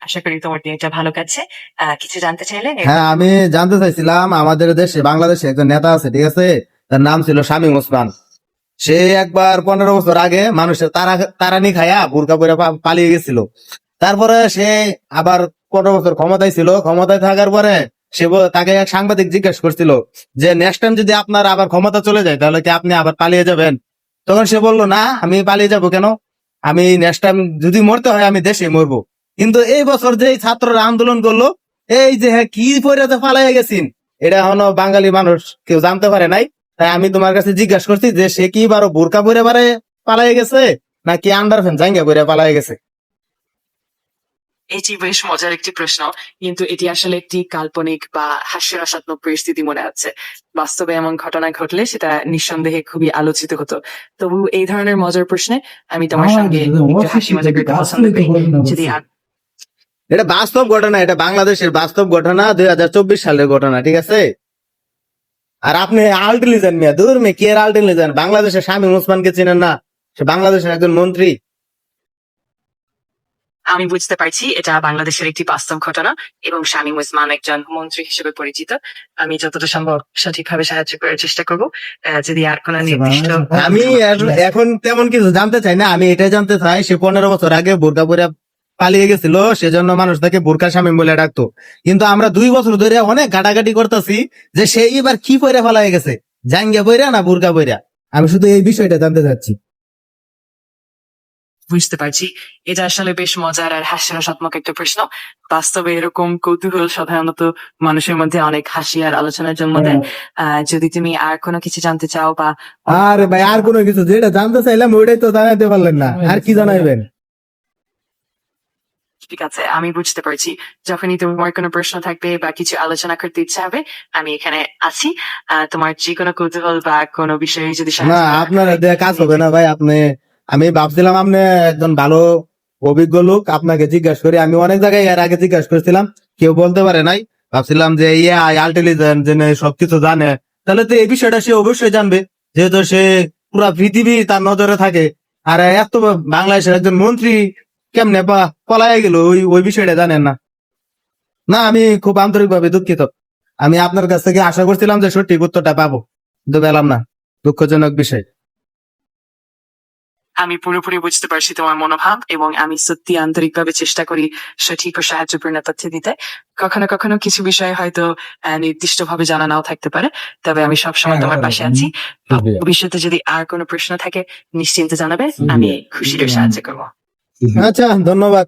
আশা করি তোমার দিনটা ভালো কাটছে। কিছু জানতে চাইলে হ্যাঁ, আমি জানতে চাইছিলাম আমাদের দেশে বাংলাদেশে একজন নেতা আছে, ঠিক আছে? তার নাম ছিল শামীম ওসমান। সে একবার 15 বছর আগে মানুষের তারানি খায়া বুরকা পরে পালিয়ে গেছিল। তারপরে সে আবার 15 বছর ক্ষমতায় ছিল। ক্ষমতায় থাকার পরে তাকে এক সাংবাদিক জিজ্ঞেস করছিল যে নেক্সট টাইম যদি আপনার আবার ক্ষমতা চলে যায় তাহলে কি আপনি আবার পালিয়ে যাবেন? তখন সে বলল, না, আমি পালিয়ে যাব কেন? আমি নেক্সট টাইম যদি মরতে হয় আমি দেশে মরবো। কিন্তু এই বছর যে ছাত্ররা আন্দোলন করলো, এই যে হ্যাঁ কি পরে যে পালাইয়া গেছেন, এটা এখনো বাঙালি মানুষ কেউ জানতে পারে নাই। তাই আমি তোমার কাছে জিজ্ঞাসা করছি যে সে কি বারো বোরকা পরে পালাই গেছে নাকি আন্ডার ফ্যান জাঙ্গা পরে পালাই গেছে। এটি বেশ মজার একটি প্রশ্ন, কিন্তু এটি আসলে একটি কাল্পনিক বা হাস্যরসাত্মক পরিস্থিতি মনে হচ্ছে। বাস্তবে এমন ঘটনা ঘটলে সেটা নিঃসন্দেহে খুবই আলোচিত হতো। তবু এই ধরনের মজার প্রশ্নে আমি তোমার সঙ্গে একটু হাসি মজা করতে পছন্দ করি। যদি এটা বাস্তব ঘটনা, এটা বাংলাদেশের বাস্তব ঘটনা, 2024 সালের ঘটনা, ঠিক আছে? আর আপনি আল্টিলিজেন মিয়া, দূর মে কি এর আল্টিলিজেন? বাংলাদেশের শামীম ওসমানকে চিনেন না? সে বাংলাদেশের একজন মন্ত্রী। আমি বুঝতে পারছি এটা বাংলাদেশের একটি বাস্তব ঘটনা এবং শামীম ওসমান একজন মন্ত্রী হিসেবে পরিচিত। আমি যতটা সম্ভব সঠিকভাবে সাহায্য করার চেষ্টা করব। যদি আর কোনো নির্দিষ্ট আমি এখন তেমন কিছু জানতে চাই না, আমি এটাই জানতে চাই সে 15 বছর আগে বোরকা পরে পালিয়ে গেছিল, সেজন্য মানুষ তাকে বোরকা শামীম বলে ডাকতো। কিন্তু আমরা 2 বছর ধরে অনেক ঘাটাঘাটি করতেছি যে সে এবার কি পরে পালিয়ে গেছে, জাঙ্গিয়া পইরা না বোরকা পইরা। আমি শুধু এই বিষয়টা জানতে চাচ্ছি। বুঝতে পারছি এটা আসলে বেশ মজার আর হাস্যরসাত্মক একটা প্রশ্ন। বাস্তবে এরকম কৌতূহল সাধারণত মানুষের মধ্যে অনেক হাসি আর আলোচনার জন্ম দেয়। যদি তুমি আর কোনো কিছু জানতে চাও বা আরে ভাই, আর কোনো কিছু যেটা জানতে চাইলাম ওইটাই তো জানাতে পারলেন না, আর কি জানাইবেন? ঠিক আছে, আমি বুঝতে পারছি। যখনই তোমার কোনো প্রশ্ন থাকবে বা কিছু আলোচনা করতে ইচ্ছা হবে, আমি এখানে আছি। তোমার যে কোনো কৌতূহল বা কোনো বিষয়ে যদি না, আপনার দেয়া কাজ হবে না ভাই। আমি ভাবছিলাম আপনি একজন ভালো অভিজ্ঞ লোক, আপনাকে জিজ্ঞাসা করি। আমি অনেক জায়গায় এর আগে জিজ্ঞাসা করেছিলাম, কেউ বলতে পারে নাই। ভাবছিলাম যে আল্টিলিজেন্ট জেনে সবকিছু জানে, তাহলে তো এই বিষয়টা সে অবশ্যই জানবে, যেহেতু সে পুরা পৃথিবী তার নজরে থাকে। আর এত বাংলাদেশের একজন মন্ত্রী কেমনে পলায় গেল ওই বিষয়টা জানেন না। না, আমি খুব আন্তরিকভাবে দুঃখিত। আমি আপনার কাছ থেকে আশা করছিলাম যে সঠিক উত্তরটা পাবো, কিন্তু পেলাম না। দুঃখজনক বিষয়। আমি পুরোপুরি বুঝতে পারছি তোমার মনোভাব এবং আমি সত্যি আন্তরিকভাবে চেষ্টা করি সঠিক ও সাহায্যপূর্ণ তথ্য দিতে। কখনো কখনো কিছু বিষয় হয়তো নির্দিষ্টভাবে জানা নাও থাকতে পারে, তবে আমি সবসময় তোমার পাশে আছি। ভবিষ্যতে যদি আর কোনো প্রশ্ন থাকে নিশ্চিন্তে জানাবে, আমি খুশি হয়ে সাহায্য করবো। আচ্ছা, ধন্যবাদ।